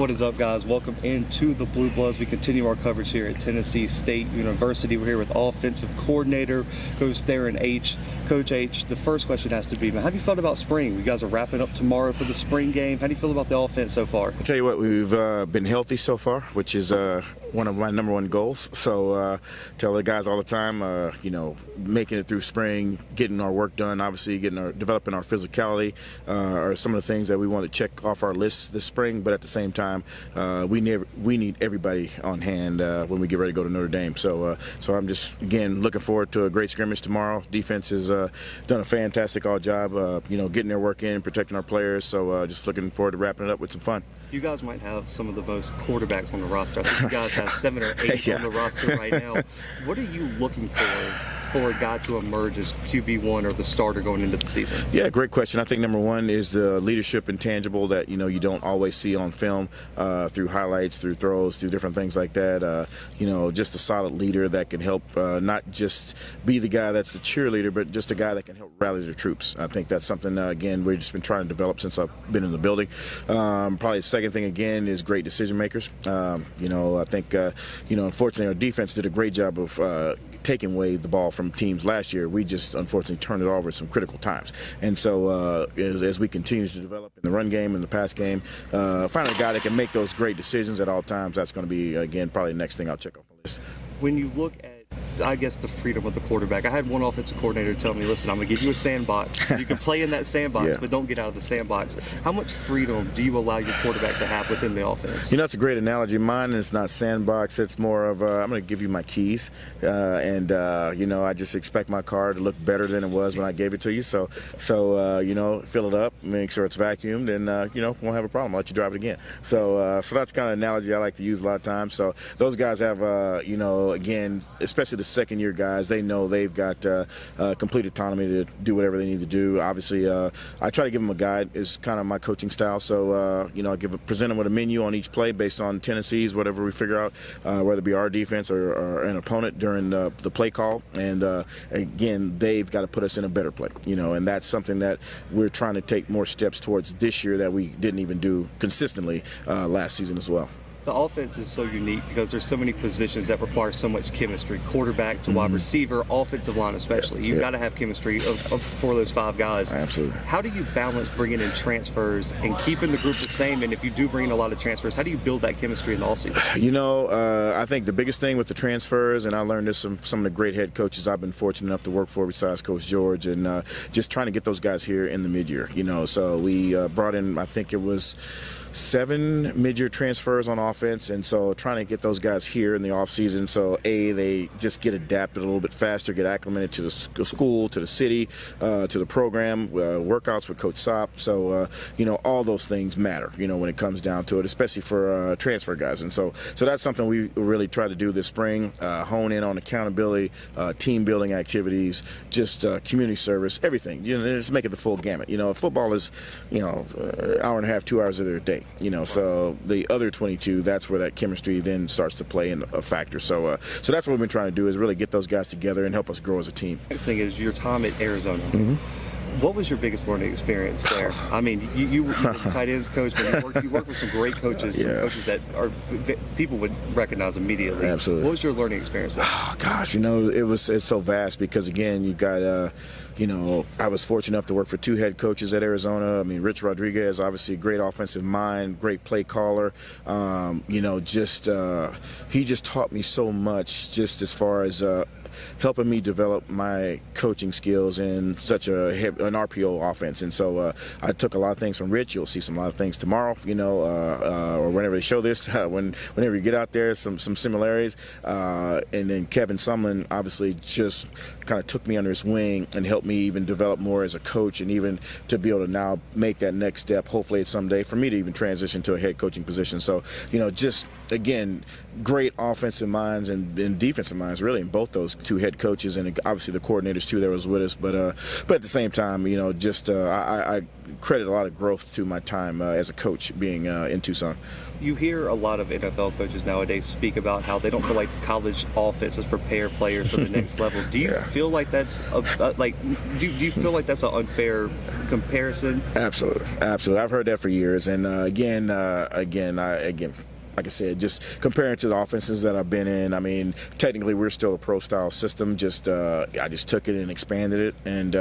What is up, guys? Welcome into the Blue Bloods. We continue our coverage here at Tennessee State University. We're here with offensive coordinator, Coach Theron Aych. Coach Aych, the first question has to be, man, how do you feel about spring? You guys are wrapping up tomorrow for the spring game. How do you feel about the offense so far? I'll tell you what, we've been healthy so far, which is one of my number one goals. So tell the guys all the time, making it through spring, getting our work done, obviously developing our physicality are some of the things that we want to check off our list this spring. But at the same time, we need everybody on hand when we get ready to go to Notre Dame. So I'm just, again, looking forward to a great scrimmage tomorrow. Defense has done a fantastic job, getting their work in, protecting our players. So just looking forward to wrapping it up with some fun. You guys might have some of the most quarterbacks on the roster. I think you guys have 7 or 8 on the roster right now. What are you looking for a guy to emerge as QB1 or the starter going into the season? Yeah, great question. I think number one is the leadership intangible that you don't always see on film, through highlights, through throws, through different things like that. Just a solid leader that can help not just be the guy that's the cheerleader, but just a guy that can help rally the troops. I think that's something, again, we've just been trying to develop since I've been in the building. Probably the second thing, again, is great decision makers. I think, unfortunately, our defense did a great job of taking away the ball from teams last year. We just unfortunately turned it over at some critical times. And so as we continue to develop in the run game and the pass game, finding a guy that can make those great decisions at all times, that's going to be, again, probably the next thing I'll check off the list. When you look at, I guess, the freedom of the quarterback, I had one offensive coordinator tell me, listen, I'm going to give you a sandbox. You can play in that sandbox, but don't get out of the sandbox. How much freedom do you allow your quarterback to have within the offense? That's a great analogy. Mine is not sandbox. It's more of, I'm going to give you my keys. I just expect my car to look better than it was when I gave it to you. So fill it up, make sure it's vacuumed, and, won't have a problem. I'll let you drive it again. So that's kind of an analogy I like to use a lot of times. So those guys have, again, especially the second-year guys, they know they've got complete autonomy to do whatever they need to do. Obviously, I try to give them a guide. Is kind of my coaching style. So, I present them with a menu on each play based on tendencies, whatever we figure out, whether it be our defense or an opponent during the play call. And again, they've got to put us in a better play. And that's something that we're trying to take more steps towards this year that we didn't even do consistently last season as well. The offense is so unique because there's so many positions that require so much chemistry, quarterback to wide receiver, offensive line especially. You've got to have chemistry for those 5 guys. Absolutely. How do you balance bringing in transfers and keeping the group the same? And if you do bring in a lot of transfers, how do you build that chemistry in the offseason? I think the biggest thing with the transfers, and I learned this from some of the great head coaches I've been fortunate enough to work for besides Coach George, and just trying to get those guys here in the mid-year. So we brought in, I think it was 7 mid-year transfers on offense, and so trying to get those guys here in the offseason so they just get adapted a little bit faster, get acclimated to the school, to the city, to the program, workouts with Coach Sopp. So all those things matter when it comes down to it, especially for transfer guys. And so that's something we really try to do this spring, hone in on accountability, team building activities, just community service, everything. Just make it the full gamut. Football is an hour and a half, 2 hours of their day. So the other 22, that's where that chemistry then starts to play in a factor. So that's what we've been trying to do, is really get those guys together and help us grow as a team. Next thing is your time at Arizona. What was your biggest learning experience there? I mean, you were the tight ends coach, but you worked with some great coaches, some coaches that people would recognize immediately. Absolutely. What was your learning experience there? Oh, gosh, it's so vast because, again, you got I was fortunate enough to work for 2 head coaches at Arizona. I mean, Rich Rodriguez, obviously a great offensive mind, great play caller. He just taught me so much, just as far as helping me develop my coaching skills in such an RPO offense. And so I took a lot of things from Rich. You'll see a lot of things tomorrow, or whenever they show this, whenever you get out there, some similarities. And then Kevin Sumlin obviously just kind of took me under his wing and helped me even develop more as a coach, and even to be able to now make that next step, hopefully someday, for me to even transition to a head coaching position. So, just, again, great offensive minds and defensive minds, really, in both those two head coaches and obviously the coordinators too that was with us. But at the same time, just I credit a lot of growth to my time as a coach being in Tucson. You hear a lot of NFL coaches nowadays speak about how they don't feel like college offenses prepare players for the next level. Do you feel like that's do you feel like that's an unfair comparison? Absolutely. I've heard that for years, and again, like I said, just comparing to the offenses that I've been in, I mean, technically we're still a pro-style system. I just took it and expanded it, and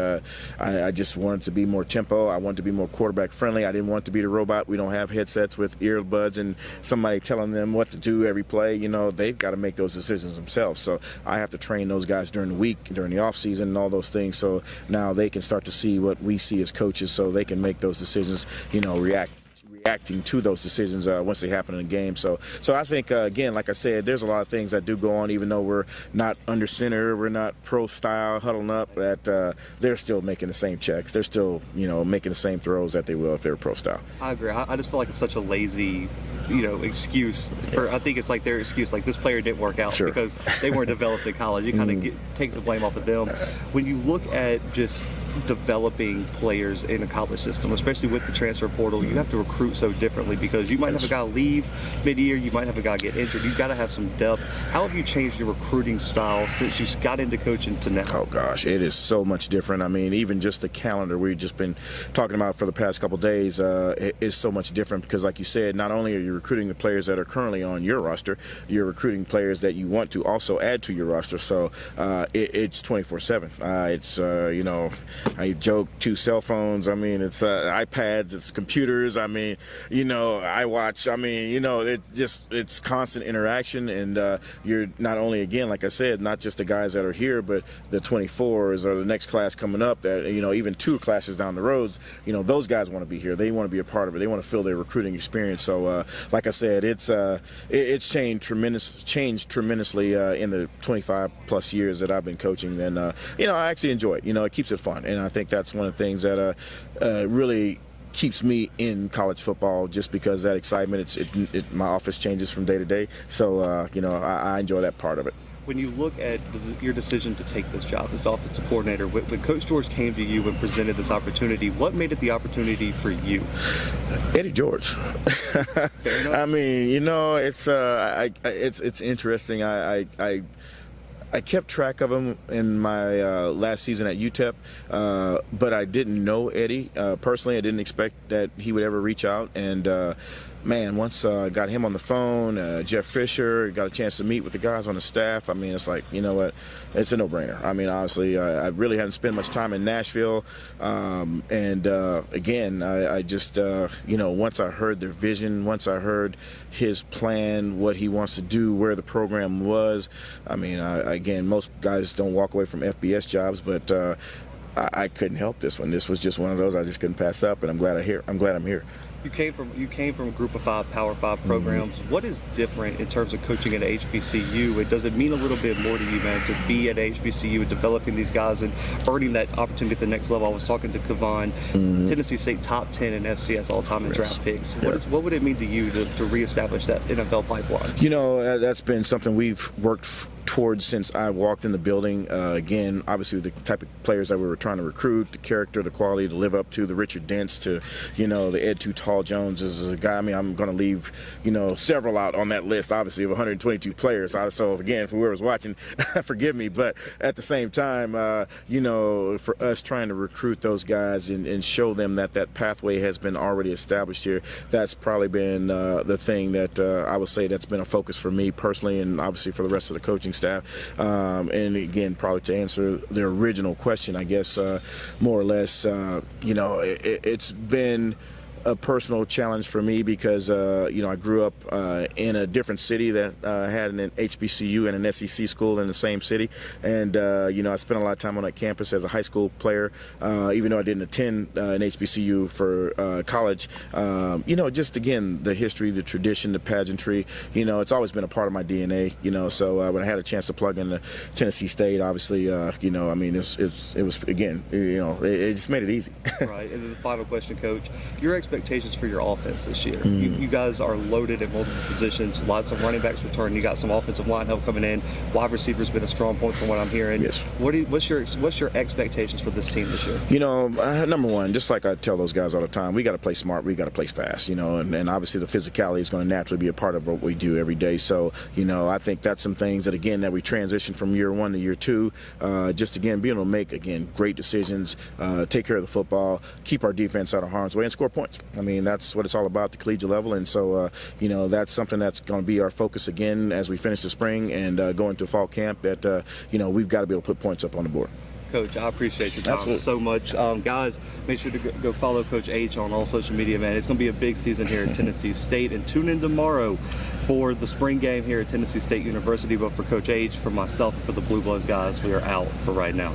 I just wanted to be more tempo. I wanted to be more quarterback friendly. I didn't want to be the robot. We don't have headsets with earbuds and somebody telling them what to do every play. They've got to make those decisions themselves. So I have to train those guys during the week, during the off season, and all those things. So now they can start to see what we see as coaches, so they can make those decisions. Reacting to those decisions once they happen in the game. So I think, again, like I said, there's a lot of things that do go on, even though we're not under center, we're not pro-style, huddling up, that they're still making the same checks. They're still, making the same throws that they will if they were pro-style. I agree. I just feel like it's such a lazy, excuse. I think it's like their excuse, like this player didn't work out because they weren't developed in college. It kind of takes the blame off of them. When you look at just developing players in a college system, especially with the transfer portal, you have to recruit so differently because you might have a guy leave mid-year, you might have a guy get injured. You've got to have some depth. How have you changed your recruiting style since you got into coaching to now? Oh gosh, it is so much different. I mean, even just the calendar we've just been talking about for the past couple of days is so much different because, like you said, not only are you recruiting the players that are currently on your roster, you're recruiting players that you want to also add to your roster. So it's 24/7. I joke, 2 cell phones. I mean, it's iPads, it's computers. I mean, I watch. I mean, it's constant interaction, and you're not only, again, like I said, not just the guys that are here, but the 24s or the next class coming up. That even 2 classes down the roads. Those guys want to be here. They want to be a part of it. They want to feel their recruiting experience. So, like I said, it's changed tremendously in the 25 plus years that I've been coaching, and I actually enjoy it. It keeps it fun. And I think that's one of the things that really keeps me in college football, just because that excitement. My office changes from day to day, so I enjoy that part of it. When you look at your decision to take this job as the offensive coordinator, when Coach George came to you and presented this opportunity, what made it the opportunity for you? Eddie George. I mean, it's interesting. I kept track of him in my last season at UTEP, but I didn't know Eddie personally. I didn't expect that he would ever reach out, and once I got him on the phone, Jeff Fisher, got a chance to meet with the guys on the staff. I mean, it's like, what? It's a no-brainer. I mean, honestly, I really hadn't spent much time in Nashville, again, I just, once I heard their vision, once I heard his plan, what he wants to do, where the program was, I mean, again, most guys don't walk away from FBS jobs, but I couldn't help this one. This was just one of those I just couldn't pass up, and I'm glad I'm here. You came from Group of 5, Power 5 programs. What is different in terms of coaching at HBCU? And does it mean a little bit more to you, man, to be at HBCU and developing these guys and earning that opportunity at the next level? I was talking to Kevon, Tennessee State top 10 in FCS all-time in draft picks. What would it mean to you to reestablish that NFL pipeline? That's been something we've worked towards since I walked in the building. Again, obviously the type of players that we were trying to recruit, the character, the quality to live up to, the Richard Dents to, the Ed Too Tall Jones is a guy. I mean, I'm going to leave, several out on that list, obviously, of 122 players. So again, for whoever's watching, forgive me, but at the same time, for us trying to recruit those guys and show them that pathway has been already established here, that's probably been the thing that I would say that's been a focus for me personally, and obviously for the rest of the coaching staff. And again, probably to answer the original question, I guess, more or less, it's been a personal challenge for me because, I grew up in a different city that had an HBCU and an SEC school in the same city. And, I spent a lot of time on that campus as a high school player, even though I didn't attend an HBCU for college. Just, again, the history, the tradition, the pageantry, it's always been a part of my DNA, so when I had a chance to plug into Tennessee State, obviously, it was, again, it just made it easy. Right. And then the final question, Coach, your expectations expectations for your offense this year? You guys are loaded at multiple positions. Lots of running backs returning. You got some offensive line help coming in. Wide receiver's been a strong point from what I'm hearing. Yes. What's your expectations for this team this year? You know, number one, just like I tell those guys all the time, we got to play smart. We got to play fast. You know, and obviously the physicality is going to naturally be a part of what we do every day. So, you know, I think that's some things that, again, that we transition from year one to year two. Just, again, being able to make, again, great decisions, take care of the football, keep our defense out of harm's way, and score points. I mean, that's what it's all about at the collegiate level. And so, you know, that's something that's going to be our focus again as we finish the spring and go into fall camp that, you know, we've got to be able to put points up on the board. Coach, I appreciate your time Absolutely. so much. Guys, make sure to go follow Coach Aych on all social media, man. It's going to be a big season here at Tennessee State. And tune in tomorrow for the spring game here at Tennessee State University. But for Coach Aych, for myself, for the Blue Bloods guys, we are out for right now.